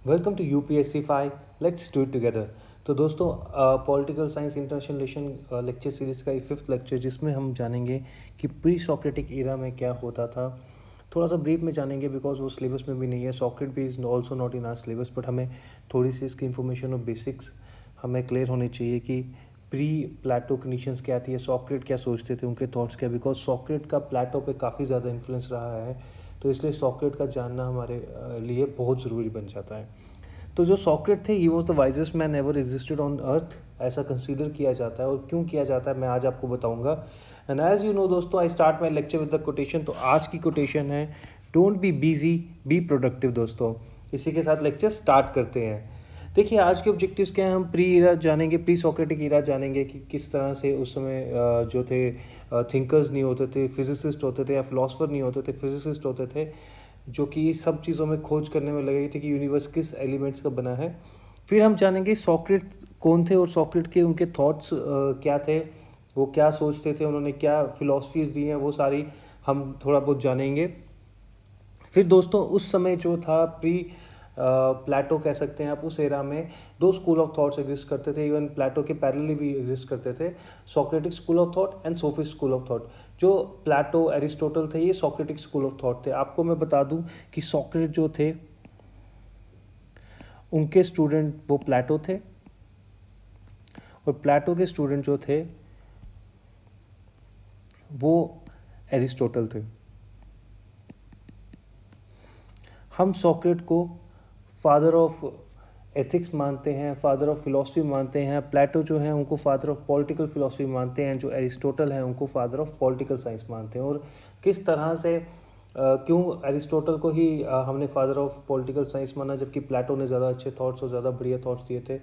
Welcome to UPSC 5 let's do it together. तो दोस्तों political science international relation lecture series का ये 5th lecture, जिसमें हम जानेंगे कि प्री सॉक्रेटिक एरा में क्या होता था। थोड़ा सा ब्रीफ में जानेंगे बिकॉज वो सिलेबस में भी नहीं है। सॉक्रेट भी is also not in our syllabus, but हमें थोड़ी सी इसकी इन्फॉर्मेशन और बेसिक्स हमें क्लियर होनी चाहिए कि प्री प्लेटो कंडीशंस क्या थी, सॉक्रेट क्या सोचते थे, उनके थॉट्स क्या, बिकॉज सॉक्रेट का प्लेटो पे काफ़ी ज़्यादा इन्फ्लुएंस रहा है। तो इसलिए सॉक्रेट का जानना हमारे लिए बहुत ज़रूरी बन जाता है। तो जो सॉक्रेट थे, he was the wisest man ever existed on earth, ऐसा कंसीडर किया जाता है। और क्यों किया जाता है मैं आज आपको बताऊंगा। एंड एज यू नो दोस्तों, I start my lecture with the quotation. तो आज की कोटेशन है, don't be busy, be productive. दोस्तों इसी के साथ लेक्चर स्टार्ट करते हैं। देखिए आज के ऑब्जेक्टिव्स क्या हैं। हम प्री इरा जानेंगे, प्री सॉक्रेटिक इरा जानेंगे कि किस तरह से उस समय जो थे थिंकर्स नहीं होते थे, फिजिसिस्ट होते थे, या फिलोसफर नहीं होते थे, फिजिसिस्ट होते थे, जो कि सब चीज़ों में खोज करने में लगे थे कि यूनिवर्स किस एलिमेंट्स का बना है। फिर हम जानेंगे सॉक्रेट कौन थे और सॉक्रेट के उनके थॉट्स क्या थे, वो क्या सोचते थे, उन्होंने क्या फिलॉसफीज दी हैं, वो सारी हम थोड़ा बहुत जानेंगे। फिर दोस्तों उस समय जो था प्री प्लेटो कह सकते हैं आप, उस एरा में दो स्कूल ऑफ थॉट्स एग्जिस्ट करते थे। इवन प्लेटो के पैरेलली भी एग्जिस्ट करते थे, Socratic school of thought and sophist school of thought. जो प्लेटो एरिस्टोटल थे, ये सॉक्रेटिक स्कूल ऑफ थॉट थे। आपको मैं बता दूं कि सॉक्रेट जो थे, उनके स्टूडेंट वो प्लेटो थे, और प्लेटो के स्टूडेंट जो थे वो एरिस्टोटल थे। हम सॉक्रेट को फादर ऑफ एथिक्स मानते हैं, फादर ऑफ फिलॉसफी मानते हैं। प्लेटो जो है उनको फादर ऑफ पॉलिटिकल फिलॉसफी मानते हैं। जो एरिस्टोटल है उनको फादर ऑफ पॉलिटिकल साइंस मानते हैं। और किस तरह से क्यों एरिस्टोटल को ही हमने फादर ऑफ पॉलिटिकल साइंस माना, जबकि प्लेटो ने ज़्यादा अच्छे थॉट्स और ज़्यादा बढ़िया थॉट्स दिए थे।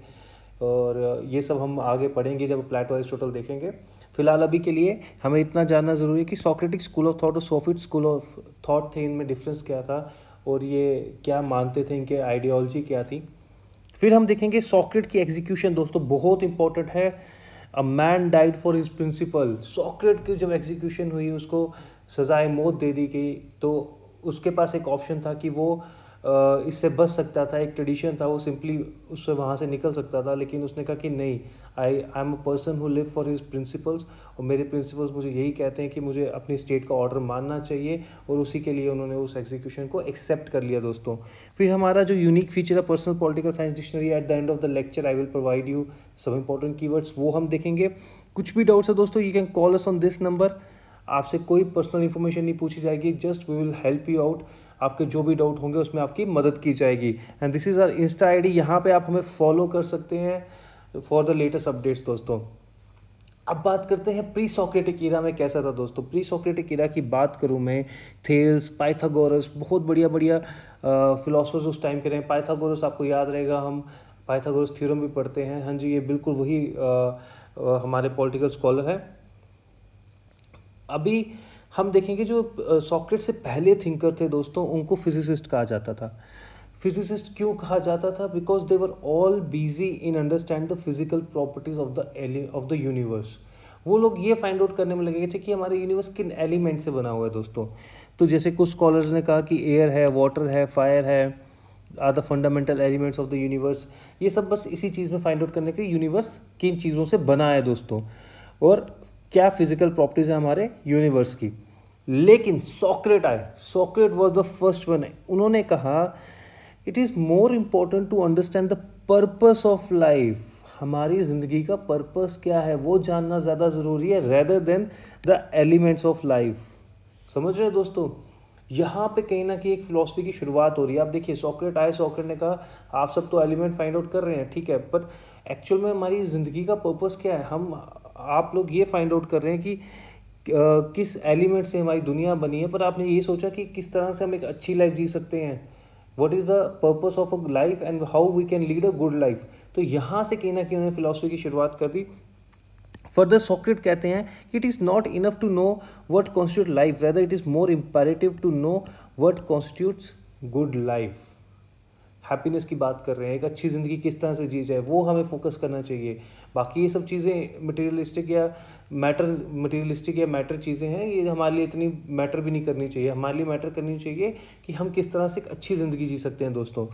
और ये सब हम आगे पढ़ेंगे जब प्लेटो एरिस्टोटल देखेंगे। फिलहाल अभी के लिए हमें इतना जानना ज़रूरी है कि सॉक्रेटिक स्कूल ऑफ थॉट और सोफिस्ट स्कूल ऑफ थॉट थे, इनमें डिफरेंस क्या था और ये क्या मानते थे, इनके आइडियोलॉजी क्या थी। फिर हम देखेंगे सॉक्रेट की एग्जीक्यूशन। दोस्तों बहुत इंपॉर्टेंट है। A man died for his principle. Socrates की जब एग्जीक्यूशन हुई, उसको सजाए मौत दे दी गई, तो उसके पास एक ऑप्शन था कि वो इससे बच सकता था। एक ट्रेडिशन था, वो सिंपली उससे वहाँ से निकल सकता था, लेकिन उसने कहा कि नहीं, I am a person who live for his principles, और मेरे प्रिंसिपल्स मुझे यही कहते हैं कि मुझे अपनी स्टेट का ऑर्डर मानना चाहिए, और उसी के लिए उन्होंने उस एग्जीक्यूशन को एक्सेप्ट कर लिया। दोस्तों फिर हमारा जो यूनिक फीचर है personal political science dictionary, at the end of the lecture I will provide you some important keywords, वो हम देखेंगे। कुछ भी डाउट्स है दोस्तों, you can call us on this number. आपसे कोई पर्सनल इन्फॉर्मेशन नहीं पूछी जाएगी, just we will help you out. आपके जो भी डाउट होंगे उसमें आपकी मदद की जाएगी। And this is our insta ID, यहाँ पे आप हमें फॉलो कर सकते हैं फॉर द लेटेस्ट अपडेट्स। दोस्तों अब बात करते हैं प्री सॉक्रेटिक इरा में कैसा था। दोस्तों प्री सॉक्रेटिक इरा की बात करूँ मैं, थेल्स, पाइथागोरस, बहुत बढ़िया बढ़िया फिलोसफर्स उस टाइम के रहे हैं। पाइथागोरस आपको याद रहेगा, हम पाइथागोरस थ्योरम भी पढ़ते हैं। हाँ जी, ये बिल्कुल वही हमारे पॉलिटिकल स्कॉलर हैं। अभी हम देखेंगे जो सॉक्रेट से पहले थिंकर थे दोस्तों, उनको फिजिसिस्ट कहा जाता था। फिजिसिस्ट क्यों कहा जाता था? Because they were all busy in understand the physical properties of the universe. वो लोग ये फाइंड आउट करने में लगे थे कि हमारे यूनिवर्स किन एलिमेंट से बना हुआ है। दोस्तों तो जैसे कुछ स्कॉलर्स ने कहा कि एयर है, वाटर है, फायर है, are the fundamental elements of the universe. ये सब बस इसी चीज़ में फाइंड आउट करने के यूनिवर्स किन चीज़ों से बना है दोस्तों, और क्या फिजिकल प्रॉपर्टीज है हमारे यूनिवर्स की। लेकिन सॉक्रेट आए, Socrates was the first one. उन्होंने कहा it is more important to understand the purpose of life. हमारी ज़िंदगी का पर्पस क्या है वो जानना ज़्यादा ज़रूरी है, rather than the elements of life. समझ रहे हैं दोस्तों, यहाँ पे कहीं ना कहीं एक फिलॉसफी की शुरुआत हो रही है। आप देखिए सॉक्रेट आए, सॉक्रेट ने कहा आप सब तो एलिमेंट फाइंड आउट कर रहे हैं, ठीक है, पर एक्चुअल में हमारी ज़िंदगी का पर्पस क्या है? आप लोग ये फाइंड आउट कर रहे हैं कि किस एलिमेंट से हमारी दुनिया बनी है, पर आपने ये सोचा कि किस तरह से हम एक अच्छी लाइफ जी सकते हैं। What is the purpose of a life and how we can lead a good life. तो यहाँ से कहीं ना कहीं उन्होंने फिलॉसफी की शुरुआत कर दी। फर्दर सॉक्रेट कहते हैं कि it is not enough to know what constitute life, rather it is more imperative to know what constitutes good life. Happiness की बात कर रहे हैं, एक अच्छी ज़िंदगी किस तरह से जी जाए वो हमें फोकस करना चाहिए। बाकी ये सब चीज़ें मटेरियलिस्टिक या मैटर चीज़ें हैं, ये हमारे लिए इतनी मैटर भी नहीं करनी चाहिए। हमारे लिए मैटर करनी चाहिए कि हम किस तरह से एक अच्छी ज़िंदगी जी सकते हैं। दोस्तों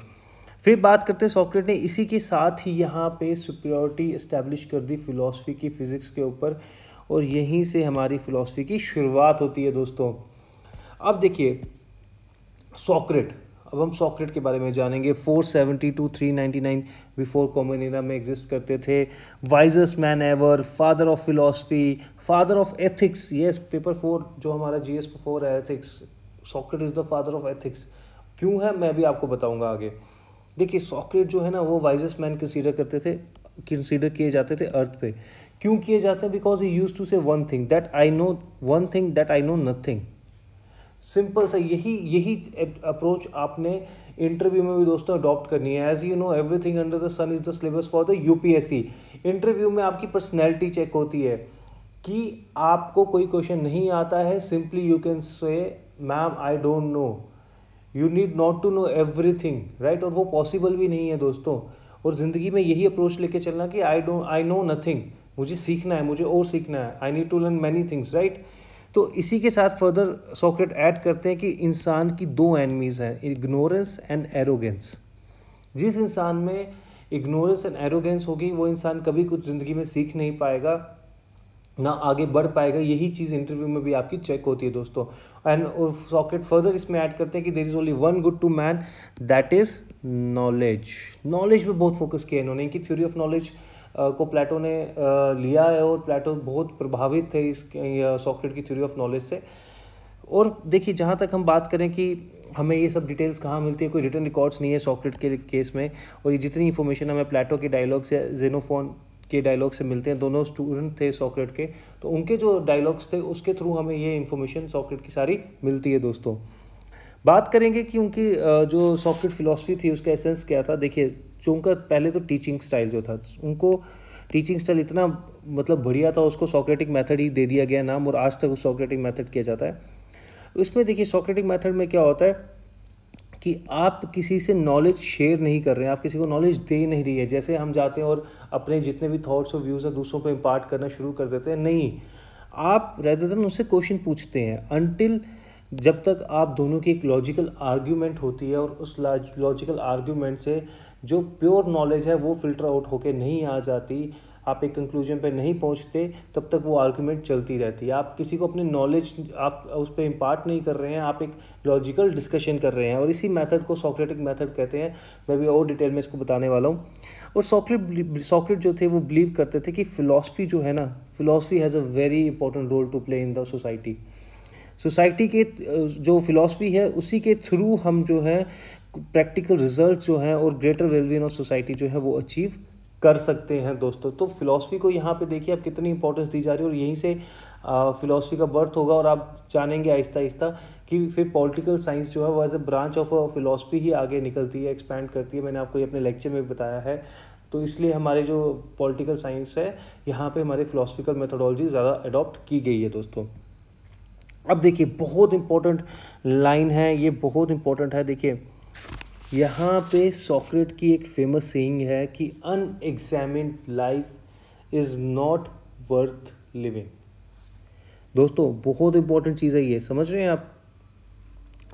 फिर बात करते हैं सॉक्रेट ने इसी के साथ ही यहाँ पे सुपीरियरिटी इस्टेब्लिश कर दी फिलॉसफी की, फिज़िक्स के ऊपर, और यहीं से हमारी फिलॉसफी की शुरुआत होती है दोस्तों। अब देखिए सॉक्रेट, अब हम सॉक्रेट के बारे में जानेंगे। 470 to 399 बिफोर कॉमन एरा में एग्जिस्ट करते थे। Wisest man ever, father of philosophy, father of ethics. Yes, paper 4 जो हमारा GS 4 है ethics, सॉक्रेट is the father of ethics. क्यों है मैं भी आपको बताऊंगा आगे। देखिए सॉक्रेट जो है ना वो वाइजेस्ट मैन कंसीडर किए जाते थे अर्थ पे। क्यों किए जाते हैं? बिकॉज ही यूज्ड टू से one thing that I know nothing. Simple सा यही अप्रोच आपने इंटरव्यू में भी दोस्तों अडॉप्ट करनी है। As you know everything under the sun is the syllabus for the UPSC। Interview में आपकी पर्सनैलिटी चेक होती है कि आपको कोई क्वेश्चन नहीं आता है, simply you can say ma'am I don't know. You need not to know everything, right. और वो पॉसिबल भी नहीं है दोस्तों। और ज़िंदगी में यही अप्रोच लेके चलना कि आई नो नथिंग, मुझे सीखना है, मुझे और सीखना है, I need to learn many things, right. तो इसी के साथ फर्दर सॉक्रेट ऐड करते हैं कि इंसान की दो एनिमीज़ हैं, इग्नोरेंस एंड एरोगेंस। जिस इंसान में इग्नोरेंस एंड एरोगेंस होगी वो इंसान कभी कुछ ज़िंदगी में सीख नहीं पाएगा, ना आगे बढ़ पाएगा। यही चीज़ इंटरव्यू में भी आपकी चेक होती है दोस्तों। एंड सॉक्रेट फर्दर इसमें ऐड करते हैं कि there is only one good to man, that is knowledge. Knowledge पे बहुत फोकस किया इन्होंने। इनकी थ्योरी ऑफ नॉलेज को प्लेटो ने लिया है और प्लेटो बहुत प्रभावित थे इस सॉक्रेट की थ्योरी ऑफ नॉलेज से। और देखिए जहाँ तक हम बात करें कि हमें ये सब डिटेल्स कहाँ मिलती है, कोई रिटन रिकॉर्ड्स नहीं है सॉक्रेट के केस में। और ये जितनी इन्फॉर्मेशन हमें प्लेटो के डायलॉग से, जेनोफोन के डायलॉग से मिलते हैं, दोनों स्टूडेंट थे सॉक्रेट के, तो उनके जो डायलॉग्स थे उसके थ्रू हमें ये इन्फॉर्मेशन सॉक्रेट की सारी मिलती है दोस्तों। बात करेंगे कि उनकी जो सॉक्रेट फिलॉसफी थी उसका एसेंस क्या था। देखिए जो उनका पहले तो टीचिंग स्टाइल जो था, उनको टीचिंग स्टाइल इतना मतलब बढ़िया था, उसको सॉक्रेटिक मेथड ही दे दिया गया नाम, और आज तक उस सॉक्रेटिक मेथड किया जाता है। उसमें देखिए सॉक्रेटिक मेथड में क्या होता है कि आप किसी से नॉलेज शेयर नहीं कर रहे हैं, आप किसी को नॉलेज दे नहीं रही है। जैसे हम जाते हैं और अपने जितने भी थॉट्स और व्यूज़ हैं दूसरों पे इम्पार्ट करना शुरू कर देते हैं, नहीं, आप रेदर देन उससे क्वेश्चन पूछते हैं अनटिल जब तक आप दोनों की एक लॉजिकल आर्ग्यूमेंट होती है और उस लॉजिकल आर्ग्यूमेंट से जो प्योर नॉलेज है वो फिल्टर आउट होके नहीं आ जाती, आप एक कंक्लूजन पे नहीं पहुंचते, तब तक वो आर्ग्यूमेंट चलती रहती है। आप किसी को अपनी नॉलेज आप उस पर इम्पार्ट नहीं कर रहे हैं, आप एक लॉजिकल डिस्कशन कर रहे हैं, और इसी मेथड को सॉक्रेटिक मेथड कहते हैं। मैं भी और डिटेल में इसको बताने वाला हूँ। और सॉक्रेट जो थे वो बिलीव करते थे कि फ़िलॉसफी जो है ना, philosophy has a very important role to play in the society के जो फिलॉसफी है उसी के थ्रू हम जो है प्रैक्टिकल रिजल्ट जो हैं और ग्रेटर वेलबीइंग ऑफ सोसाइटी जो है वो अचीव कर सकते हैं दोस्तों। तो फिलॉसफी को यहाँ पे देखिए आप कितनी इंपॉर्टेंस दी जा रही है, और यहीं से फिलॉसफी का बर्थ होगा। और आप जानेंगे आहिस्ता आहिस्ता कि फिर पॉलिटिकल साइंस जो है वो as a branch of philosophy ही आगे निकलती है, एक्सपैंड करती है। मैंने आपको ये अपने लेक्चर में बताया है। तो इसलिए हमारे जो पॉलिटिकल साइंस है यहाँ पे हमारी फिलॉसफिकल मेथोडोलॉजी ज़्यादा अडॉप्ट की गई है दोस्तों। अब देखिए बहुत इंपॉर्टेंट लाइन है, ये बहुत इंपॉर्टेंट है। देखिए यहाँ पे सॉक्रेट की एक फेमस सेइंग है कि unexamined life is not worth living. दोस्तों बहुत इंपॉर्टेंट चीज़ है ये, समझ रहे हैं आप?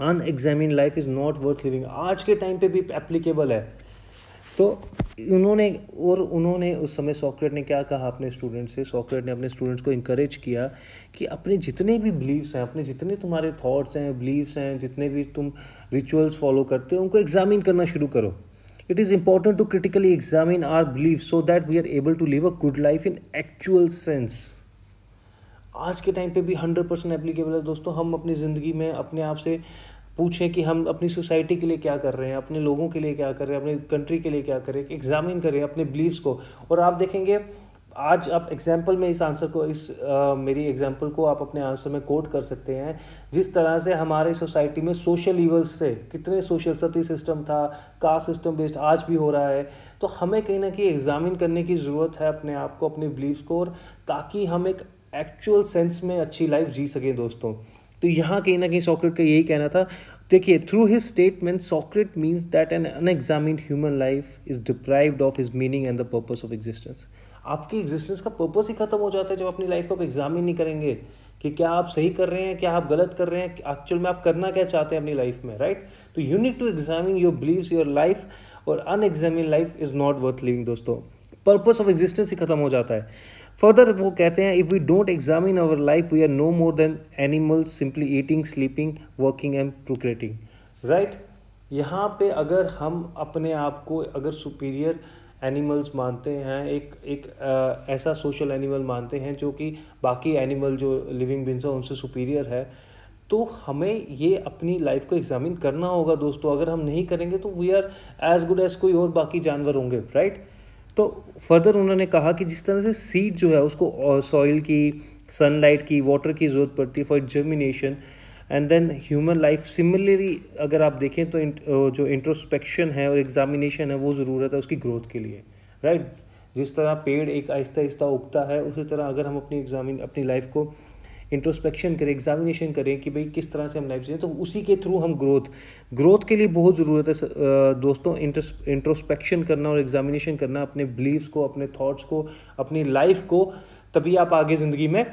Unexamined life is not worth living आज के टाइम पे भी एप्लीकेबल है। तो उन्होंने उस समय सॉक्रेट ने क्या कहा अपने स्टूडेंट्स से, सॉक्रेट ने अपने स्टूडेंट्स को इनकरेज किया कि अपने जितने भी बिलीव्स हैं, अपने जितने तुम्हारे थॉट्स हैं, बिलीव्स हैं, जितने भी तुम रिचुअल्स फॉलो करते हो, उनको एग्जामिन करना शुरू करो। It is important to critically examine our believe so that we are able to live a good life in actual sense. आज के टाइम पे भी 100% एप्लीकेबल है दोस्तों। हम अपनी ज़िंदगी में अपने आप से पूछें कि हम अपनी सोसाइटी के लिए क्या कर रहे हैं, अपने लोगों के लिए क्या कर रहे हैं, अपनी कंट्री के लिए क्या कर रहे हैं, एग्जामिन करें अपने बिलीव्स को। और आप देखेंगे आज आप एग्जाम्पल में इस आंसर को मेरी एग्जाम्पल को आप अपने आंसर में कोट कर सकते हैं। जिस तरह से हमारे सोसाइटी में सोशल ईवल्स थे, कितने सोशल सती सिस्टम था, कास्ट सिस्टम बेस्ड आज भी हो रहा है। तो हमें कहीं ना कहीं एग्जामिन करने की ज़रूरत है अपने आप को, अपने बिलीव्स को, और ताकि हम एक एक्चुअल सेंस में अच्छी लाइफ जी सकें दोस्तों। तो यहाँ कहीं ना कहीं सॉक्रेट का यही कहना था। देखिए through his statement Socrates means that an unexamined human life is deprived of his meaning and the purpose of existence. आपकी एग्जिस्टेंस का पर्पस ही खत्म हो जाता है जब अपनी लाइफ को आप एग्जामिन नहीं करेंगे कि क्या आप सही कर रहे हैं, क्या आप गलत कर रहे हैं, एक्चुअल में आप करना क्या चाहते हैं अपनी लाइफ में, राइट। तो you need to examine your beliefs, your life, और unexamined life is not worth living दोस्तों, पर्पस ऑफ एग्जिस्टेंस ही खत्म हो जाता है। फर्दर वो कहते हैं, if we don't examine our life we are no more than animals simply eating, sleeping, working and procreating, right. यहाँ पे अगर हम अपने आप को अगर सुपीरियर एनिमल्स मानते हैं, एक ऐसा सोशल एनिमल मानते हैं जो कि बाकी एनिमल जो लिविंग बींग्स हैं उनसे सुपीरियर है, तो हमें ये अपनी लाइफ को एग्जामिन करना होगा दोस्तों। अगर हम नहीं करेंगे तो we are as good as कोई और बाकी जानवर होंगे, राइट। तो फर्दर उन्होंने कहा कि जिस तरह से सीड जो है उसको सॉइल की, सनलाइट की, वाटर की ज़रूरत पड़ती है for germination, and then human life similarly अगर आप देखें तो जो इंट्रोस्पेक्शन है और एग्जामिनेशन है वो ज़रूरत है उसकी ग्रोथ के लिए, राइट। जिस तरह पेड़ एक आहिस्ता आहिस्ता उगता है, उसी तरह अगर हम अपनी लाइफ को इंट्रोस्पेक्शन करें, एग्जामिनेशन करें कि भाई किस तरह से हम लाइफ जिए, तो उसी के थ्रू हम ग्रोथ के लिए बहुत ज़रूरत है दोस्तों इंट्रोस्पेक्शन करना और एग्जामिनेशन करना अपने बिलीव्स को, अपने थॉट्स को, अपनी लाइफ को, तभी आप आगे ज़िंदगी में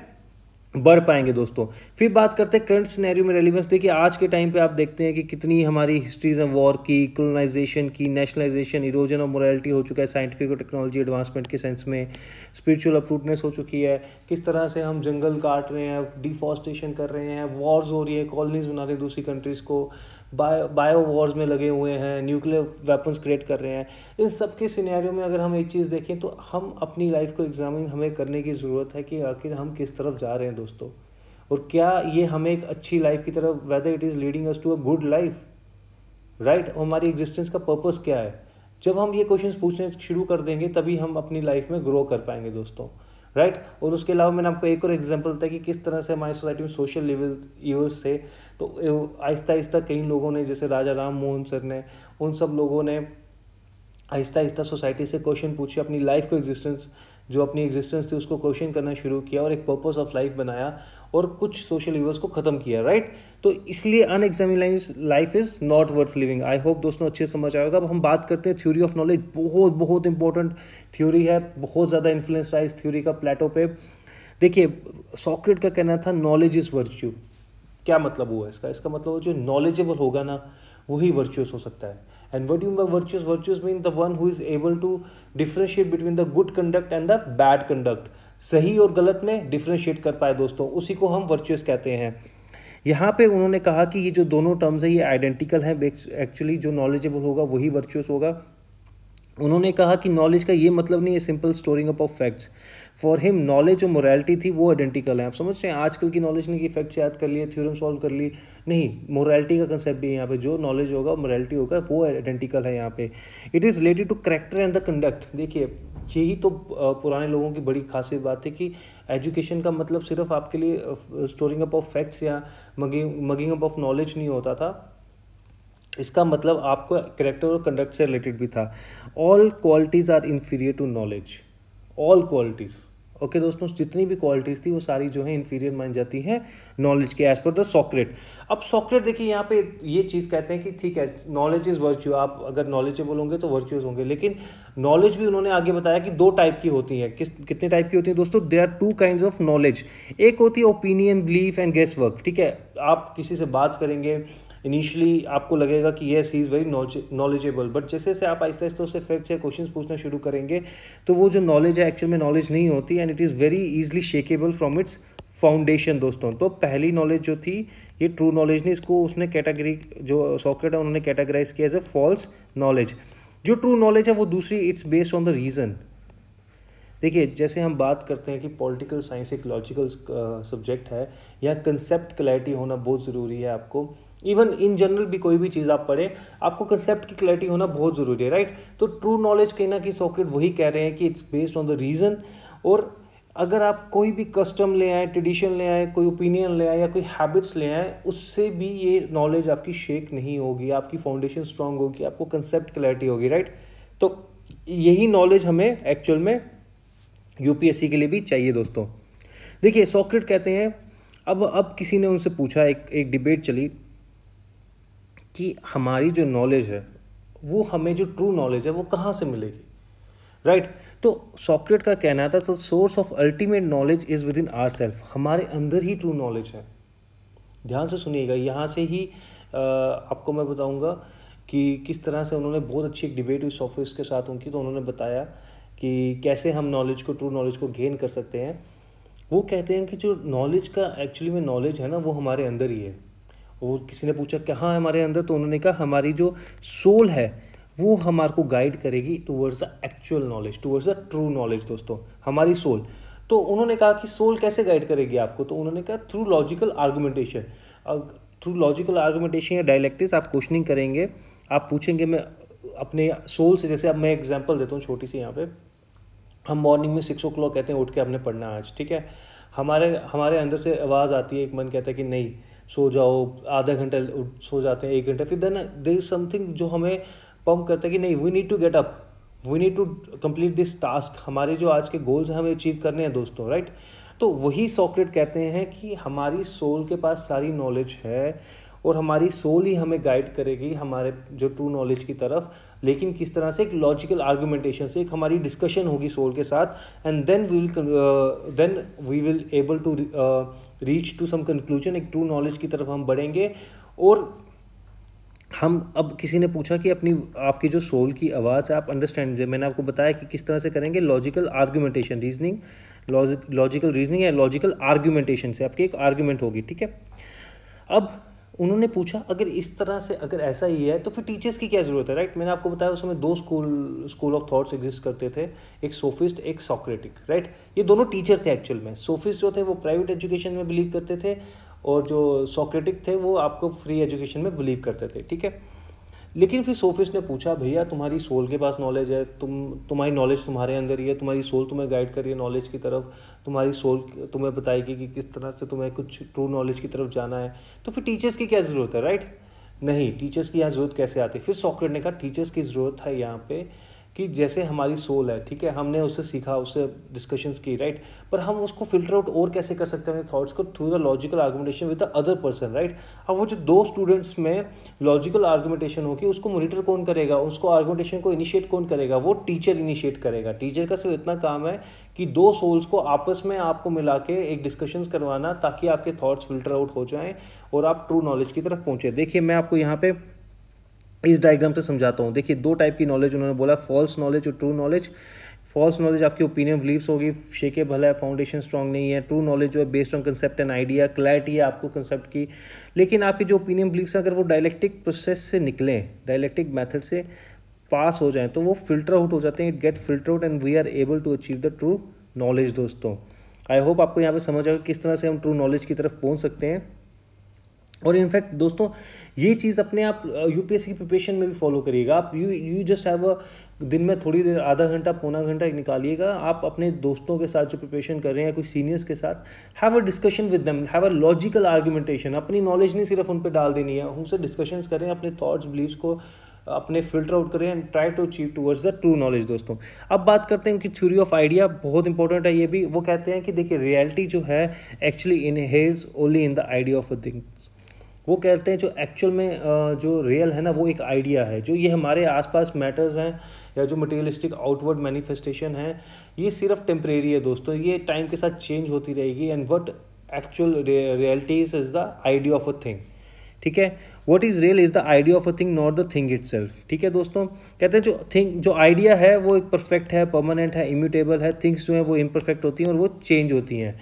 बढ़ पाएंगे दोस्तों। फिर बात करते हैं करंट सिनेरियो में रेलिवेंस। देखिए आज के टाइम पे आप देखते हैं कि कितनी हमारी हिस्ट्रीज हैं वॉर की, कॉलोनाइजेशन की, नेशनलाइजेशन, इरोजन ऑफ मोरालिटी हो चुका है साइंटिफिक और टेक्नोलॉजी एडवांसमेंट के सेंस में, स्पिरिचुअल अप्रूटनेस हो चुकी है, किस तरह से हम जंगल काट रहे हैं, डिफॉरेस्टेशन कर रहे हैं, वॉर्स हो रही है, कॉलोनीज बना रहे हैं दूसरी कंट्रीज़ को, बायो वॉर्स में लगे हुए हैं, न्यूक्लियर वेपन्स क्रिएट कर रहे हैं। इन सब के सिनेरियो में अगर हम एक चीज़ देखें तो हम अपनी लाइफ को एग्जामिन हमें करने की ज़रूरत है कि आखिर हम किस तरफ जा रहे हैं दोस्तों, और क्या ये हमें एक अच्छी लाइफ की तरफ, whether it is leading us to a good life, right. हमारी एग्जिस्टेंस का पर्पस क्या है। जब हम ये क्वेश्चंस पूछने शुरू कर देंगे तभी हम अपनी लाइफ में ग्रो कर पाएंगे दोस्तों, राइट। और उसके अलावा मैंने आपको एक और एग्जांपल बताया कि किस तरह से हमारी सोसाइटी में सोशल लेवल ईवर्स थे, तो आहिस्ता आहिस्ता कई लोगों ने, जैसे राजा राम मोहन सर ने, उन सब लोगों ने आहिस्ता आहिस्ता सोसाइटी से क्वेश्चन पूछे, अपनी लाइफ को जो अपनी एग्जिस्टेंस थी उसको क्वेश्चन करना शुरू किया और एक पर्पस ऑफ लाइफ बनाया और कुछ सोशल ईवर्स को ख़त्म किया, राइट। तो इसलिए unexamined life is not worth living. I hope दोस्तों अच्छे से समझ आएगा। अब हम बात करते हैं थ्योरी ऑफ नॉलेज। बहुत बहुत इंपॉर्टेंट थ्योरी है, बहुत ज़्यादा इन्फ्लुएंस रहा इस थ्योरी का प्लेटो पे। देखिए सॉक्रेट का कहना था नॉलेज इज़ वर्च्यू। क्या मतलब हुआ इसका मतलब जो नॉलेजेबल होगा ना वही वर्चुअस हो सकता है। And what do by virtuous? Virtuous mean the one who is able to differentiate between the good conduct and the bad conduct. सही और गलत में डिफरेंशिएट कर पाए दोस्तों, उसी को हम वर्चुअस कहते हैं। यहाँ पे उन्होंने कहा कि ये जो दोनों टर्म्स है ये आइडेंटिकल है। एक्चुअली जो नॉलेजेबल होगा वही वर्चुअस होगा। उन्होंने कहा कि नॉलेज का ये मतलब नहीं है simple storing up of facts. For him knowledge जो मोरालिटी थी वो आइडेंटिकल है। आप समझ रहे हैं, आजकल की नॉलेज नहीं कि फैक्ट्स याद कर लिए, थ्योरम सॉल्व कर ली, नहीं, मोरालिटी का कंसेप्ट भी है यहाँ पे। जो नॉलेज होगा मोरालिटी होगा वो आइडेंटिकल है यहाँ पे। It is related to character and the conduct. देखिए यही तो पुराने लोगों की बड़ी खासियत बात है कि एजुकेशन का मतलब सिर्फ आपके लिए स्टोरिंग अप ऑफ फैक्ट्स या मगिंग अप ऑफ नॉलेज नहीं होता था। इसका मतलब आपको करेक्टर और कंडक्ट से रिलेटेड भी था। All qualities are inferior to knowledge. All qualities, okay दोस्तों, जितनी भी क्वालिटीज़ थी वो सारी जो है इन्फीरियर मान जाती हैं नॉलेज के, एज पर द सॉक्रेट। अब सॉक्रेट देखिए यहाँ पे ये चीज़ कहते हैं कि ठीक है नॉलेज इज़ वर्च्यू, आप अगर नॉलेजेबल होंगे तो वर्च्यूअस होंगे। लेकिन नॉलेज भी उन्होंने आगे बताया कि दो टाइप की होती है। कितने टाइप की होती है दोस्तों? There are two kinds of knowledge. एक होती है opinion, belief and guess work. ठीक है, आप किसी से बात करेंगे, इनिशियली आपको लगेगा कि yes he is very knowledgeable, but जैसे जैसे आप आहिस्ता आहिस्ता उससे फैक्ट्स या क्वेश्चंस पूछना शुरू करेंगे तो वो जो नॉलेज है एक्चुअल में नॉलेज नहीं होती, and it is very easily shakable from its foundation दोस्तों। तो पहली नॉलेज जो थी ये ट्रू नॉलेज नहीं, इसको उसने कैटेगरी, जो सॉक्रेट है उन्होंने कैटेगराइज किया एज ए फॉल्स नॉलेज। जो ट्रू नॉलेज है वो दूसरी, it's based on the reason. देखिए जैसे हम बात करते हैं कि पॉलिटिकल साइंस एक लॉजिकल सब्जेक्ट है, या कंसेप्ट क्लैरिटी होना बहुत ज़रूरी है आपको। इवन इन जनरल भी कोई भी चीज़ आप पढ़ें, आपको कंसेप्ट की क्लैरिटी होना बहुत ज़रूरी है, राइट। तो ट्रू नॉलेज कहीं ना कहीं सॉक्रेट वही कह रहे हैं कि it's based on the reason. और अगर आप कोई भी कस्टम ले आए, ट्रेडिशन ले आए, कोई ओपिनियन ले आए या कोई हैबिट्स ले आए, उससे भी ये नॉलेज आपकी शेक नहीं होगी, आपकी फाउंडेशन स्ट्रांग होगी, आपको कंसेप्ट क्लैरिटी होगी, राइट। तो यही नॉलेज हमें एक्चुअल में यूपीएससी के लिए भी चाहिए दोस्तों। देखिए सॉक्रेट कहते हैं, अब किसी ने उनसे पूछा, एक डिबेट चली कि हमारी जो नॉलेज है वो, हमें जो ट्रू नॉलेज है वो कहाँ से मिलेगी, राइट। तो सॉक्रेट का कहना था source of ultimate knowledge is within our self. हमारे अंदर ही ट्रू नॉलेज है। ध्यान से सुनिएगा, यहाँ से ही आपको मैं बताऊँगा कि किस तरह से उन्होंने बहुत अच्छी एक डिबेट हुई सोफिस्ट के साथ उनकी, तो उन्होंने बताया कि कैसे हम नॉलेज को, ट्रू नॉलेज को गेन कर सकते हैं। वो कहते हैं कि जो नॉलेज का एक्चुअली में नॉलेज है ना, वो हमारे अंदर ही है। वो किसी ने पूछा कहाँ है हमारे अंदर, तो उन्होंने कहा हमारी जो सोल है वो हमारे को गाइड करेगी towards the actual knowledge, towards the true knowledge दोस्तों, हमारी सोल। तो उन्होंने कहा कि सोल कैसे गाइड करेगी आपको, तो उन्होंने कहा through logical argumentation. Through logical argumentation या डायलेक्टिक्स आप क्वेश्चनिंग करेंगे, आप पूछेंगे मैं अपने सोल से, जैसे अब मैं एग्जांपल देता हूँ छोटी सी यहाँ पे। हम मॉर्निंग में 6 o'clock कहते हैं उठ के हमने पढ़ना आज, ठीक है। हमारे हमारे अंदर से आवाज़ आती है, एक मन कहता है कि नहीं सो जाओ, आधा घंटा सो जाते हैं, 1 घंटा, फिर देन देयर इज समथिंग जो हमें पंप करता है कि नहीं, we need to get up, we need to complete this task. हमारे जो आज के गोल्स हैं हमें अचीव करने हैं दोस्तों, राइट। तो वही सॉक्रेट कहते हैं कि हमारी सोल के पास सारी नॉलेज है और हमारी सोल ही हमें गाइड करेगी हमारे जो ट्रू नॉलेज की तरफ। लेकिन किस तरह से, एक लॉजिकल आर्गुमेंटेशन से, एक हमारी डिस्कशन होगी सोल के साथ, and then we will able to reach to some conclusion, एक ट्रू नॉलेज की तरफ हम बढ़ेंगे। और हम, अब किसी ने पूछा कि आपकी जो सोल की आवाज़ है आप अंडरस्टैंड, मैंने आपको बताया कि किस तरह से करेंगे, logical argumentation, reasoning, logical reasoning या लॉजिकल आर्गुमेंटेशन से आपकी एक आर्गुमेंट होगी, ठीक है। अब उन्होंने पूछा अगर इस तरह से, अगर ऐसा ही है तो फिर टीचर्स की क्या ज़रूरत है, राइट। मैंने आपको बताया उस समय 2 स्कूल ऑफ थॉट्स एग्जिस्ट करते थे, एक सोफिस्ट, एक सॉक्रेटिक, राइट। ये दोनों टीचर थे एक्चुअल में। सोफिस्ट जो थे वो प्राइवेट एजुकेशन में बिलीव करते थे, और जो सॉक्रेटिक थे वो आपको फ्री एजुकेशन में बिलीव करते थे, ठीक है। लेकिन फिर सोफिस्ट ने पूछा भैया तुम्हारी सोल के पास नॉलेज है, तुम्हारी नॉलेज तुम्हारे अंदर ही है, तुम्हारी सोल तुम्हें गाइड कर रही है नॉलेज की तरफ, तुम्हारी सोल तुम्हें बताएगी कि किस तरह से तुम्हें कुछ ट्रू नॉलेज की तरफ जाना है, तो फिर टीचर्स की क्या ज़रूरत है, राइट। नहीं, टीचर्स की यहाँ ज़रूरत कैसे आती है। फिर सॉक्रेट ने कहा टीचर्स की ज़रूरत है यहाँ पे कि जैसे हमारी सोल है, ठीक है, हमने उससे सीखा, उससे डिस्कशंस की, राइट, पर हम उसको फिल्टर आउट और कैसे कर सकते हैं अपने थॉट्स को, through the logical argumentation with the other person, right. अब वो जो 2 स्टूडेंट्स में लॉजिकल आर्गुमेंटेशन होगी, उसको मॉनिटर कौन करेगा, उसको आर्गुमेंटेशन को इनिशिएट कौन करेगा, वो टीचर इनिशिएट करेगा। टीचर का सिर्फ इतना काम है कि 2 सोल्स को आपस में आपको मिला के एक डिस्कशंस करवाना, ताकि आपके थॉट्स फिल्टर आउट हो जाएं और आप ट्रू नॉलेज की तरफ पहुंचे। देखिए मैं आपको यहाँ पे इस डायग्राम से समझाता हूँ। देखिए 2 टाइप की नॉलेज उन्होंने बोला, फॉल्स नॉलेज और ट्रू नॉलेज। फॉल्स नॉलेज आपकी ओपिनियन बिलीव्स होगी, शेकेबल है, फाउंडेशन स्ट्रांग नहीं है। ट्रू नॉलेज जो है based on concept and idea, clarity है आपको कंसेप्ट की। लेकिन आपकी जो ओपिनियन बिलीव्स अगर वो डायलेक्टिक प्रोसेस से निकलें, डायलेक्टिक मेथड से पास हो जाएं, तो वो फिल्टर आउट हो जाते हैं, it get filter out and we are able to achieve the true knowledge. दोस्तों आई होप आपको यहाँ पे समझ आएगा किस तरह से हम ट्रू नॉलेज की तरफ पहुँच सकते हैं। और इनफैक्ट दोस्तों ये चीज़ अपने आप यूपीएससी की प्रिपरेशन में भी फॉलो करिएगा। आप यू जस्ट हैव अ, दिन में थोड़ी देर, आधा घंटा, पौना घंटा निकालिएगा, आप अपने दोस्तों के साथ जो प्रिपरेशन कर रहे हैं, कोई सीनियर्स के साथ, have a discussion with them, have a logical argumentation. अपनी नॉलेज नहीं सिर्फ उन पर डाल देनी है, उनसे डिस्कशंस करें, अपने थॉट्स बिलीव्स को अपने फिल्टर आउट करें and try to achieve towards the true knowledge. दोस्तों अब बात करते हैं कि थ्योरी ऑफ आइडिया बहुत इंपॉर्टेंट है ये भी। वो कहते हैं कि देखिए रियलिटी जो है actually inherits only in the idea of a things. वो कहते हैं जो एक्चुअल में जो रियल है ना, वो एक आइडिया है। जो ये हमारे आसपास मैटर्स हैं या जो मटेरियलिस्टिक आउटवर्ड मैनिफेस्टेशन है, ये सिर्फ टेम्परेरी है दोस्तों, ये टाइम के साथ चेंज होती रहेगी। And what actual reality is the idea of a thing, ठीक है। What is real is the idea of a thing, not the thing itself, ठीक है दोस्तों। कहते हैं जो आइडिया है वो एक परफेक्ट है, परमानेंट है, इम्यूटेबल है। थिंग्स जो हैं वो इम्परफेक्ट होती हैं और वो चेंज होती हैं।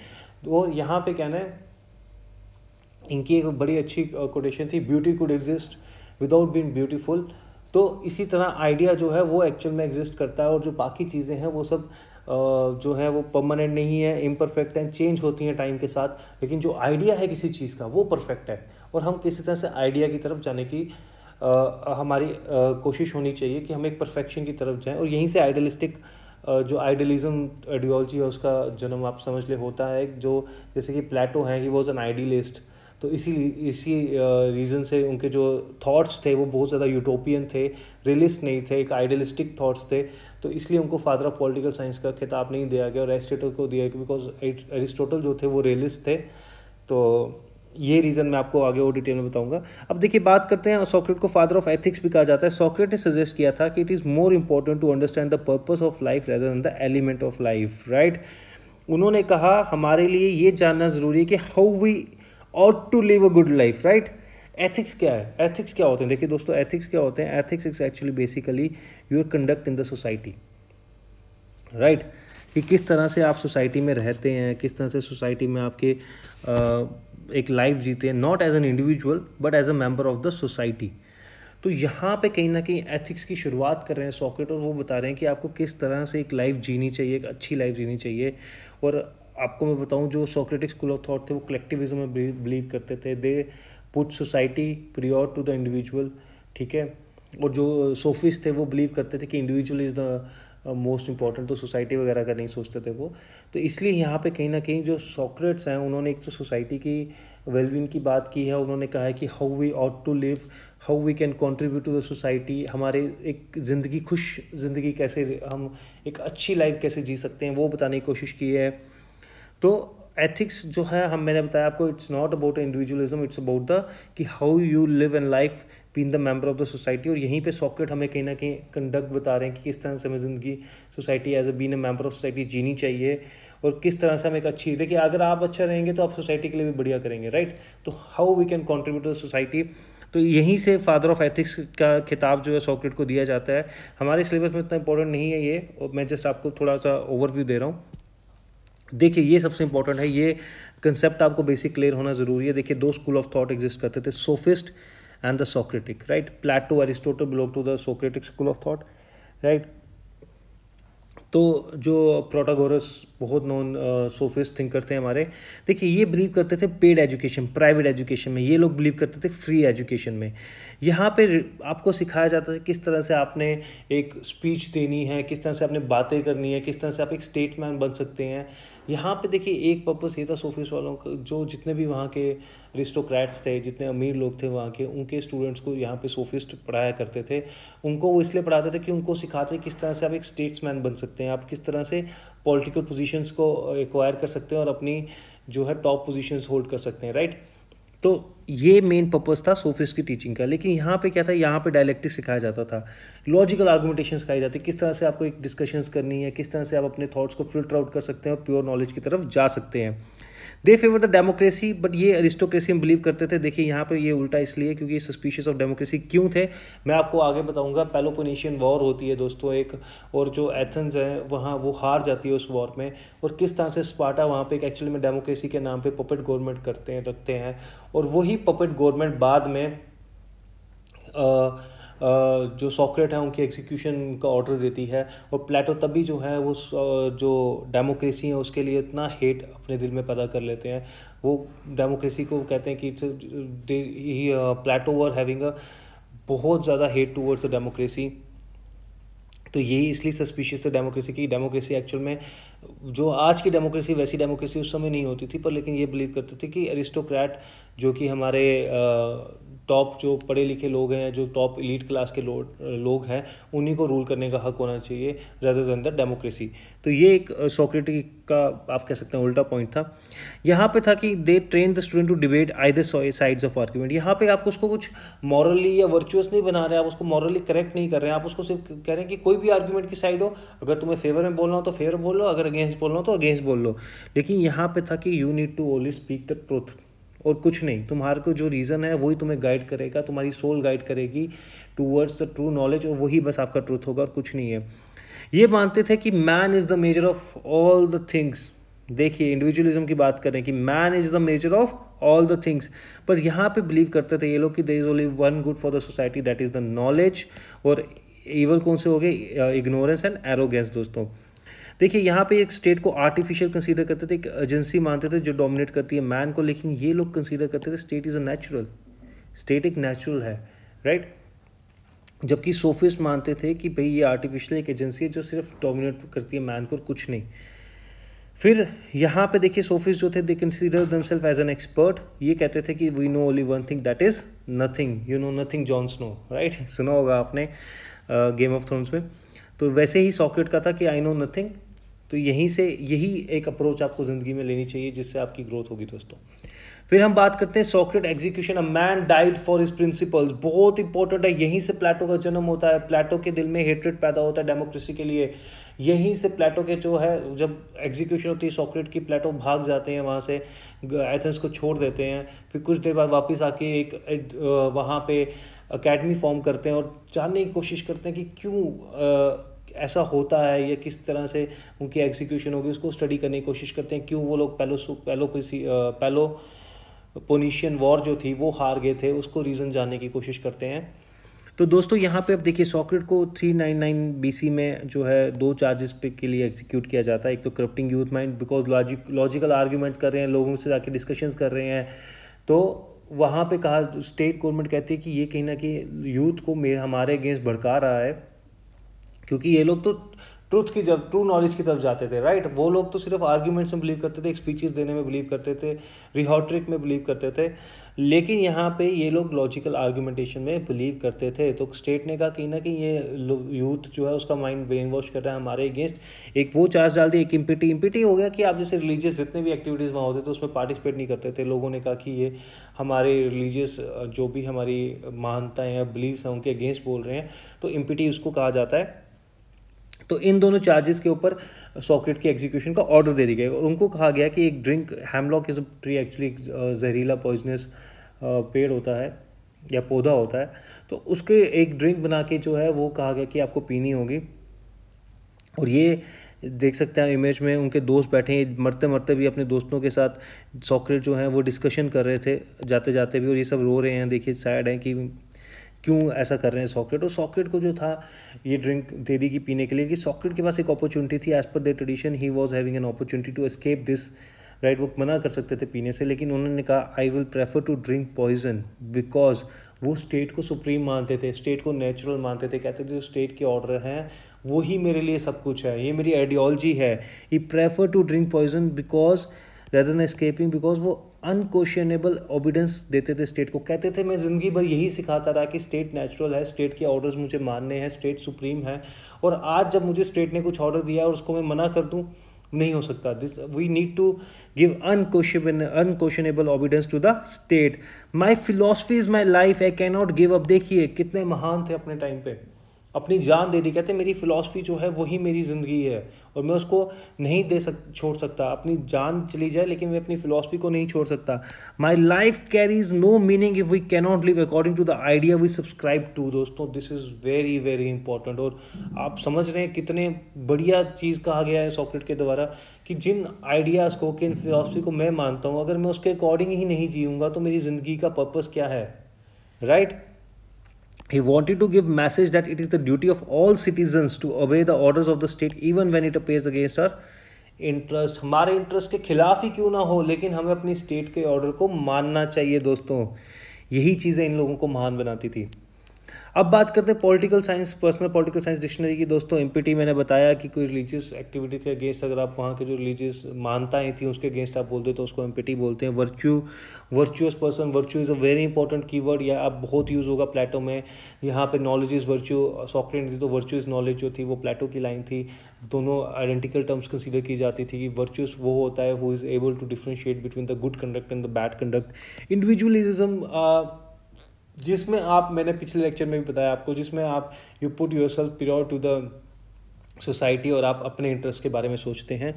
तो यहाँ पे कहना है, इनकी एक बड़ी अच्छी कोटेशन थी, beauty could exist without being beautiful. तो इसी तरह आइडिया जो है वो एक्चुअल में एग्जिस्ट करता है, और जो बाकी चीज़ें हैं वो सब जो है वो परमानेंट नहीं है, इम्परफेक्ट हैं, चेंज होती हैं टाइम के साथ। लेकिन जो आइडिया है किसी चीज़ का वो परफेक्ट है, और हम किसी तरह से आइडिया की तरफ जाने की हमारी कोशिश होनी चाहिए कि हम एक परफेक्शन की तरफ जाएं। और यहीं से आइडियलिस्टिक जो आइडियलिज्म आइडियोलॉजी है उसका जन्म आप समझ ले होता है। जो जैसे कि प्लेटो है, ही वॉज एन आइडियलिस्ट, तो इसी रीज़न से उनके जो थॉट्स थे वो बहुत ज़्यादा यूटोपियन थे, रियलिस्ट नहीं थे, एक आइडियलिस्टिक थॉट्स थे। तो इसलिए उनको फादर ऑफ पॉलिटिकल साइंस का खिताब नहीं दिया गया और एरिस्टोटल को दिया गया, बिकॉज एरिस्टोटल जो थे वो रियलिस्ट थे। तो ये रीज़न मैं आपको आगे और डिटेल में बताऊंगा। अब देखिए बात करते हैं, सॉक्रेट को फादर ऑफ एथिक्स भी कहा जाता है। सॉक्रेट ने सजेस्ट किया था कि it is more important to understand the purpose of life rather than the element of life, right. उन्होंने कहा हमारे लिए ये जानना ज़रूरी है कि how we ought to live a good life, right? Ethics क्या है, एथिक्स क्या होते हैं? देखिए दोस्तों, एथिक्स क्या होते हैं? Ethics is actually basically your conduct in the society, right? कि किस तरह से आप सोसाइटी में रहते हैं, किस तरह से सोसाइटी में आपके एक लाइफ जीते हैं, not as an individual but as a member of the society. तो यहाँ पे कहीं ना कहीं एथिक्स की शुरुआत कर रहे हैं सॉक्रेट, और वो बता रहे हैं कि आपको किस तरह से एक लाइफ जीनी चाहिए, एक अच्छी लाइफ जीनी चाहिए। और आपको मैं बताऊँ, जो सॉक्रेटिक स्कूल ऑफ थॉट थे वो कलेक्टिविज्म में बिलीव करते थे। They put society prior to the individual, ठीक है। और जो सोफिस्ट थे वो बिलीव करते थे कि individual is the most important, तो सोसाइटी वगैरह का नहीं सोचते थे वो। तो इसलिए यहाँ पे कहीं ना कहीं जो सॉक्रेट्स हैं उन्होंने एक तो सोसाइटी की वेलबींग की बात की है। उन्होंने कहा है कि how we ought to live, how we can contribute to the society, हमारे एक ज़िंदगी, खुश ज़िंदगी कैसे, हम एक अच्छी लाइफ कैसे जी सकते हैं, वो बताने की कोशिश की है। तो एथिक्स जो है, मैंने बताया आपको, it's not about individualism, it's about the कि how you live in life being the member of the society. और यहीं पे सॉक्रेट हमें कहीं ना कहीं कंडक्ट बता रहे हैं कि किस तरह से हमें ज़िंदगी society as a being a member of society जीनी चाहिए, और किस तरह से हम एक अच्छी, देखिए अगर आप अच्छा रहेंगे तो आप सोसाइटी के लिए भी बढ़िया करेंगे, राइट? तो how we can contribute to the society. तो यहीं से फादर ऑफ एथिक्स का खिताब जो है सॉक्रेट को दिया जाता है। हमारे सिलेबस में इतना इंपॉर्टेंट नहीं है ये, और मैं जस्ट आपको थोड़ा सा ओवरव्यू दे रहा हूँ। देखिए ये सबसे इंपॉर्टेंट है, ये कंसेप्ट आपको बेसिक क्लियर होना ज़रूरी है। देखिए दो स्कूल ऑफ थॉट एग्जिस्ट करते थे, sophist and the Socratic, right? Plato, Aristotle belong to the Socratic school of thought, right? तो जो प्रोटागोरस बहुत नॉन सोफिस्ट थिंकर थे हमारे, देखिए ये बिलीव करते थे पेड एजुकेशन, प्राइवेट एजुकेशन में। ये लोग बिलीव करते थे फ्री एजुकेशन में। यहाँ पे आपको सिखाया जाता है किस तरह से आपने एक स्पीच देनी है, किस तरह से आपने बातें करनी है, किस तरह से आप एक स्टेटमैन बन सकते हैं। यहाँ पे देखिए एक पर्पस ये था सोफिस्ट वालों का, जो जितने भी वहाँ के अरिस्टोक्रेट्स थे, जितने अमीर लोग थे वहाँ के, उनके स्टूडेंट्स को यहाँ पे सोफिस्ट पढ़ाया करते थे। उनको वो इसलिए पढ़ाते थे कि उनको सिखाते किस तरह से आप एक स्टेट्समैन बन सकते हैं, आप किस तरह से पॉलिटिकल पोजीशंस को एक्वायर कर सकते हैं और अपनी जो है टॉप पोजीशंस होल्ड कर सकते हैं, राइट? तो ये मेन पर्पस था सोफिस्ट की टीचिंग का। लेकिन यहाँ पे क्या था, यहाँ पे डायलेक्टिक्स सिखाया जाता था, लॉजिकल आर्गुमेंटेशन सिखाई जाती, किस तरह से आपको एक डिस्कशंस करनी है, किस तरह से आप अपने थॉट्स को फिल्टर आउट कर सकते हैं और प्योर नॉलेज की तरफ जा सकते हैं। दे फेवर द डेमोक्रेसी, बट ये अरिस्टोक्रेसी में बिलीव करते थे। देखिए यहाँ पे ये उल्टा इसलिए क्योंकि ये सस्पिशियस ऑफ डेमोक्रेसी क्यों थे, मैं आपको आगे बताऊंगा। पेलोपोनेशियन वॉर होती है दोस्तों एक, और जो एथेंस है वहाँ वो हार जाती है उस वॉर में, और किस तरह से स्पार्टा वहाँ पे एक्चुअली में डेमोक्रेसी के नाम पे पपेट गवर्नमेंट रखते हैं, और वही पपेट गवर्नमेंट बाद में जो सॉक्रेट है उनकी एग्जीक्यूशन का ऑर्डर देती है। और प्लेटो तभी जो है वो जो डेमोक्रेसी है उसके लिए इतना हेट अपने दिल में पैदा कर लेते हैं। वो डेमोक्रेसी को कहते हैं कि it's Plato were having a बहुत ज़्यादा हेट टूवर्ड्स द डेमोक्रेसी। तो यही इसलिए सस्पिशियस थे डेमोक्रेसी की। डेमोक्रेसी एक्चुअल में जो आज की डेमोक्रेसी वैसी डेमोक्रेसी उस समय नहीं होती थी, पर लेकिन ये बिलीव करते थे कि एरिस्टोक्रेट जो कि हमारे टॉप जो पढ़े लिखे लोग हैं, जो टॉप एलीट क्लास के लोग हैं, उन्हीं को रूल करने का हक होना चाहिए रादर देन द डेमोक्रेसी। तो ये एक सॉक्रेटिस का आप कह सकते हैं उल्टा पॉइंट था। यहाँ पे था कि they train the student to debate either sides of argument. यहाँ पे आप उसको कुछ मॉरली या वर्चुअस नहीं बना रहे, आप उसको मॉरली करेक्ट नहीं कर रहे हैं, आप उसको सिर्फ कह रहे हैं कि कोई भी आर्ग्यूमेंट की साइड हो, अगर तुम्हें फेवर में बोलना हो तो फेवर बोल लो, अगर अगेंस्ट बोलना हो तो अगेंस्ट बोल लो। लेकिन यहाँ पे था कि you need to only speak the truth, और कुछ नहीं। तुम्हारे को जो रीज़न है वही तुम्हें गाइड करेगा, तुम्हारी सोल गाइड करेगी टूवर्ड्स द ट्रू नॉलेज, और वही बस आपका ट्रूथ होगा और कुछ नहीं है। ये मानते थे कि man is the measure of all the things. देखिए इंडिविजुअलिज्म की बात करें कि man is the measure of all the things, पर यहाँ पे बिलीव करते थे ये लोग कि there is only one good for the society, that is the knowledge. और इवल कौन से हो गए, इग्नोरेंस एंड एरोगेंस। दोस्तों देखिए यहाँ पे एक स्टेट को आर्टिफिशियल कंसीडर करते थे, एक एजेंसी मानते थे जो डोमिनेट करती है मैन को, लेकिन ये लोग कंसीडर करते थे state is a natural, state एक नेचुरल है, राइट? जबकि सोफिस्ट मानते थे कि भाई ये आर्टिफिशियल एक एजेंसी है जो सिर्फ डोमिनेट करती है मैन को और कुछ नहीं। फिर यहाँ पे देखिए सोफिस्ट जो थे they consider themselves as an expert. ये कहते थे कि we know only one thing that is nothing, you know nothing Jon Snow, right? सुना होगा आपने गेम ऑफ थ्रोन्स में। तो वैसे ही सॉक्रेट का था कि आई नो नथिंग। तो यही एक अप्रोच आपको ज़िंदगी में लेनी चाहिए जिससे आपकी ग्रोथ होगी दोस्तों। फिर हम बात करते हैं सॉक्रेट execution, a man died for his principles, बहुत इंपॉर्टेंट है। यहीं से प्लेटो का जन्म होता है, प्लेटो के दिल में हेट्रेड पैदा होता है डेमोक्रेसी के लिए। यहीं से प्लेटो के जो है, जब एग्जीक्यूशन होती है सॉक्रेट की, प्लेटो भाग जाते हैं वहाँ से, एथेंस को छोड़ देते हैं। फिर कुछ देर बाद वापस आके एक वहाँ पे अकेडमी फॉर्म करते हैं और जानने की कोशिश करते हैं कि क्यों ऐसा होता है या किस तरह से उनकी एग्जीक्यूशन होगी, उसको स्टडी करने की कोशिश करते हैं। क्यों वो लोग पेलोपोनेशियन वॉर जो थी वो हार गए थे, उसको रीज़न जानने की कोशिश करते हैं। तो दोस्तों यहाँ पे अब देखिए, सॉक्रेट को 399 बीसी में जो है 2 चार्जेस पे के लिए एग्जीक्यूट किया जाता है। एक तो corrupting youth mind, because logical arguments कर रहे हैं, लोगों से जाके डिस्कशंस कर रहे हैं। तो वहाँ पे कहा, स्टेट गवर्नमेंट कहती है कि ये कहीं ना कहीं यूथ को हमारे अगेंस्ट भड़का रहा है, क्योंकि ये लोग तो ट्रू नॉलेज की तरफ जाते थे, राइट। वो लोग तो सिर्फ आर्ग्यूमेंट्स में बिलीव करते थे, स्पीचेस देने में बिलीव करते थे, रिहॉट्रिक में बिलीव करते थे। लेकिन यहाँ पे ये लोग लॉजिकल आर्ग्यूमेंटेशन में बिलीव करते थे। तो स्टेट ने कहा कहीं ना कहीं ये यूथ जो है उसका माइंड ब्रेन वॉश कर रहा है हमारे अगेंस्ट। एक वो चार्ज डाल दी, एक इम्पिटी हो गया कि आप जैसे रिलीजियस जितने भी एक्टिविटीज़ वहाँ होते थे उसमें पार्टिसिपेट नहीं करते थे। लोगों ने कहा कि ये हमारे रिलीजियस जो भी हमारी मान्यताएँ या बिलीव्स हैं उनके अगेंस्ट बोल रहे हैं, तो इम्पिटी उसको कहा जाता है। तो इन दोनों चार्जेस के ऊपर सॉक्रेट की एग्जीक्यूशन का ऑर्डर दे दिया गया और उनको कहा गया कि एक drink, hemlock is a tree, actually जहरीला पॉइजनस पेड़ होता है या पौधा होता है, तो उसके एक ड्रिंक बना के जो है वो कहा गया कि आपको पीनी होगी। और ये देख सकते हैं इमेज में, उनके दोस्त बैठे हैं, मरते मरते भी अपने दोस्तों के साथ सॉक्रेट जो है वो डिस्कशन कर रहे थे जाते जाते भी, और ये सब रो रहे हैं। देखिए सैड है कि क्यों ऐसा कर रहे हैं सॉक्रेट। और सॉक्रेट को जो था ये ड्रिंक दे दी कि पीने के लिए, कि सॉक्रेट के पास एक अपॉर्चुनिटी थी, एज पर द ट्रेडिशन ही was having an opportunity to escape this, right. वो मना कर सकते थे पीने से, लेकिन उन्होंने कहा I will prefer to drink poison, because वो स्टेट को सुप्रीम मानते थे, स्टेट को नेचुरल मानते थे। कहते थे जो स्टेट के ऑर्डर हैं वही मेरे लिए सब कुछ है, ये मेरी आइडियोलॉजी है। He prefer to drink poison because rather than escaping, because वो अनक्वेश्चनेबल ओबीडेंस देते थे स्टेट को। कहते थे मैं ज़िंदगी भर यही सिखाता रहा कि स्टेट नेचुरल है, स्टेट के ऑर्डर्स मुझे मानने हैं, स्टेट सुप्रीम है, और आज जब मुझे स्टेट ने कुछ ऑर्डर दिया और उसको मैं मना कर दूं, नहीं हो सकता। This we need to give unquestionable obedience to the state. My philosophy is my life, I can not give up. देखिए कितने महान थे अपने टाइम पे, अपनी जान दे दी। कहते मेरी फिलॉसफी जो है वही मेरी ज़िंदगी है और मैं उसको नहीं छोड़ सकता। अपनी जान चली जाए लेकिन मैं अपनी फिलॉसफी को नहीं छोड़ सकता। My life carries no meaning if we can not live according to the idea we subscribe to. दोस्तों this is very very important. और आप समझ रहे हैं कितने बढ़िया चीज़ कहा गया है सॉक्रेट के द्वारा कि जिन आइडियाज़ को, किन फिलॉसफी को मैं मानता हूँ, अगर मैं उसके अकॉर्डिंग ही नहीं जीऊँगा तो मेरी ज़िंदगी का पर्पस क्या है, right. He wanted to give message that it is the duty of all citizens to obey the orders of the state even when it appears against our interest। हमारे इंटरेस्ट के खिलाफ ही क्यों ना हो, लेकिन हमें अपनी स्टेट के ऑर्डर को मानना चाहिए। दोस्तों यही चीज़ें इन लोगों को महान बनाती थी। अब बात करते हैं political science, personal political science dictionary की। दोस्तों एमपीटी मैंने बताया कि कोई रिलीजियस एक्टिविटी के अगेंस्ट, अगर आप वहाँ के जो रिलीजियस मान्यताएं थी उसके अगेंस्ट आप बोलते तो उसको एमपीटी बोलते हैं। Virtuous person, virtue is a very important keyword, या आप बहुत यूज़ होगा प्लेटो में। यहाँ पे नॉलेज इज़ वर्च्यू सॉक्रेट ने थी, तो वर्च्यू इज़ नॉलेज जो थी वो प्लेटो की लाइन थी। दोनों आइडेंटिकल टर्म्स कंसीडर की जाती थी कि वर्च्यूस वो होता है who is able to differentiate between the good conduct and the bad conduct. Individualism जिसमें आप, मैंने पिछले लेक्चर में भी बताया आपको, जिसमें आप you put yourself prior to the society और आप अपने इंटरेस्ट के बारे में सोचते हैं।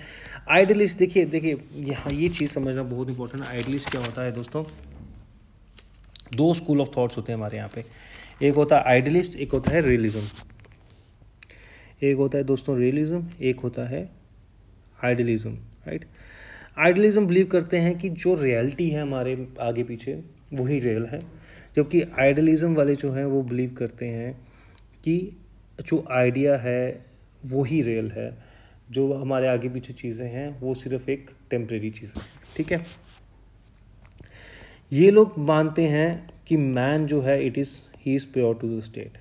आइडियलिस्ट, देखिए यहाँ ये चीज़ समझना बहुत इंपॉर्टेंट है। आइडियलिस्ट क्या होता है दोस्तों, 2 स्कूल ऑफ थॉट्स होते हैं हमारे यहाँ पे। एक होता है आइडियलिस्ट, एक होता है रियलिज्म। एक होता है दोस्तों रियलिज्म, एक होता है आइडियलिज्म, राइट। आइडियलिज्म बिलीव करते हैं कि जो रियलिटी है हमारे आगे पीछे वही रियल है, जबकि आइडियलिज्म वाले जो हैं वो बिलीव करते हैं कि जो आइडिया है वही रियल है, जो हमारे आगे पीछे चीज़ें हैं वो सिर्फ एक टेम्परेरी चीज़ है, ठीक है। ये लोग मानते हैं कि मैन जो है ही is pure to the state,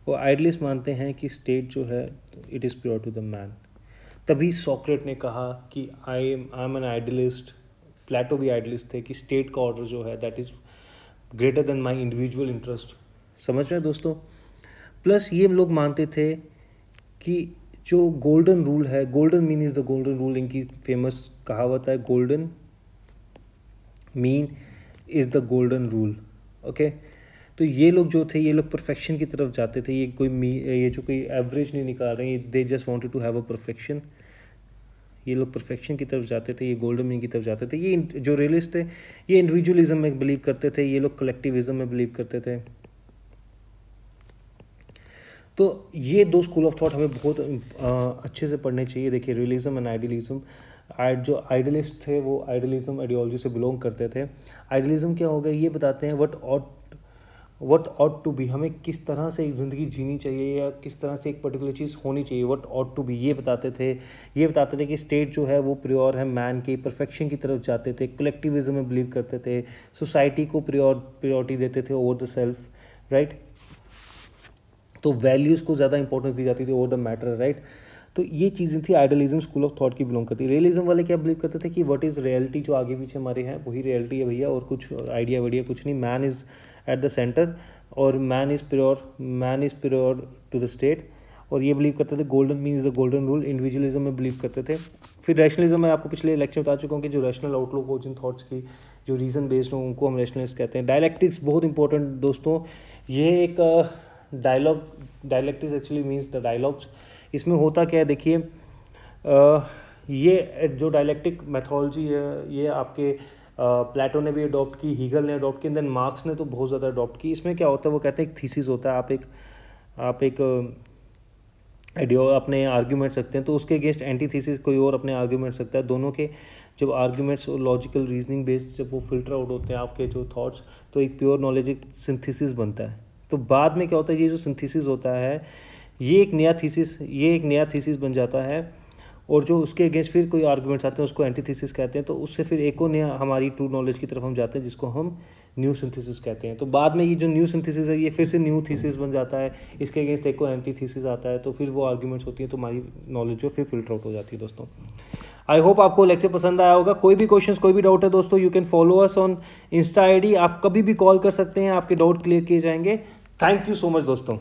और आइडियलिस्ट मानते हैं कि स्टेट जो है it is pure to the man. तभी सॉक्रेट ने कहा कि I am an idealist, Plato भी आइडियलिस्ट थे, कि स्टेट का ऑर्डर जो है that is greater than my individual interest. समझ रहे हैं दोस्तों। प्लस ये लोग मानते थे कि जो गोल्डन रूल है, golden mean is the golden rule, इनकी फेमस कहावत है, golden mean is the golden rule. Okay, तो ये लोग जो थे, ये लोग परफेक्शन की तरफ जाते थे। ये जो कोई एवरेज नहीं निकाल रहे हैं, they just wanted to have a perfection. ये लोग परफेक्शन की तरफ जाते थे, ये गोल्डन मीन की तरफ जाते थे। ये जो रियलिस्ट थे ये इंडिविजुअलिज्म में बिलीव करते थे, ये लोग कलेक्टिविज्म में बिलीव करते थे। तो ये दो स्कूल ऑफ थॉट हमें बहुत अच्छे से पढ़ने चाहिए। देखिए, रियलिज्म एंड आइडियलिज्म। जो आइडियलिस्ट थे वो आइडियलिज्म आइडियोलॉजी से बिलोंग करते थे। आइडियलिज्म क्या होगा, ये बताते हैं व्हाट ऑट टू बी, हमें किस तरह से एक ज़िंदगी जीनी चाहिए या किस तरह से एक पर्टिकुलर चीज़ होनी चाहिए, व्हाट ऑट टू बी ये बताते थे। ये बताते थे कि स्टेट जो है वो प्रियोर है मैन की, परफेक्शन की तरफ जाते थे, कलेक्टिविज्म में बिलीव करते थे, सोसाइटी को प्रियोरिटी देते थे ओवर द सेल्फ, राइट। तो वैल्यूज़ को ज़्यादा इंपॉर्टेंस दी जाती थी ओवर द मैटर, राइट। तो ये चीज़ें थी, आइडियलिज्म स्कूल ऑफ थॉट की बिलोंग करती है। रियलिज्म वाले क्या बिलीव करते थे कि व्हाट इज़ रियलिटी, जो आगे पीछे हमारे हैं वही रियलिटी है भैया, और कुछ आइडिया वाइडिया कुछ नहीं। Man is at the centre और man is pure to the state. और ये बिलीव करते थे golden means the golden rule. Individualism में बिलीव करते थे। फिर रैशनलिज्म में आपको पिछले लेक्चर बता चुका हूँ कि जो रैशनल आउटलुक हो, जिन थॉट्स की जो रीज़न बेस्ड हो, उनको हम रैशनलिस्ट कहते हैं। डायलेक्टिक्स बहुत इंपॉर्टेंट दोस्तों, ये एक dialectics actually means the dialogues. इसमें होता क्या है, देखिए, ये जो डायलेक्टिक मैथोलॉजी है ये आपके प्लेटो ने भी अडॉप्ट की, हीगल ने अडॉप्ट की, देन मार्क्स ने तो बहुत ज़्यादा अडॉप्ट की। इसमें क्या होता है, वो कहते हैं एक थीसिस होता है, आप एक अपने आर्ग्यूमेंट सकते हैं, तो उसके अगेंस्ट एंटी थीसिस कोई और अपने आर्ग्यूमेंट सकता है। दोनों के जब आर्ग्यूमेंट्स लॉजिकल रीजनिंग बेस्ड जब वो फिल्टर आउट होते हैं आपके जो थॉट्स, तो एक प्योर नॉलेज, एक सिंथेसिस बनता है। तो बाद में क्या होता है, ये जो सिंथेसिस होता है ये एक नया थीसिस बन जाता है, और जो उसके अगेंस्ट फिर कोई आर्गुमेंट्स आते हैं उसको एंटीथीसिस कहते हैं। तो उससे फिर एक और नया हमारी ट्रू नॉलेज की तरफ हम जाते हैं, जिसको हम न्यू सिंथेसिस कहते हैं। तो बाद में ये जो न्यू सिंथेसिस है ये फिर से न्यू थीसिस बन जाता है, इसके अगेंस्ट एक को एंटीथीसिस आता है, तो फिर वो आर्ग्यूमेंट्स होती हैं, तो हमारी नॉलेज जो फिर फिल्टर आउट हो जाती है। दोस्तों, आई होप आपको लेक्चर पसंद आया होगा। कोई भी क्वेश्चंस, कोई भी डाउट है दोस्तों, you can follow us on Insta ID। आप कभी भी कॉल कर सकते हैं, आपके डाउट क्लियर किए जाएंगे। थैंक यू सो मच दोस्तों।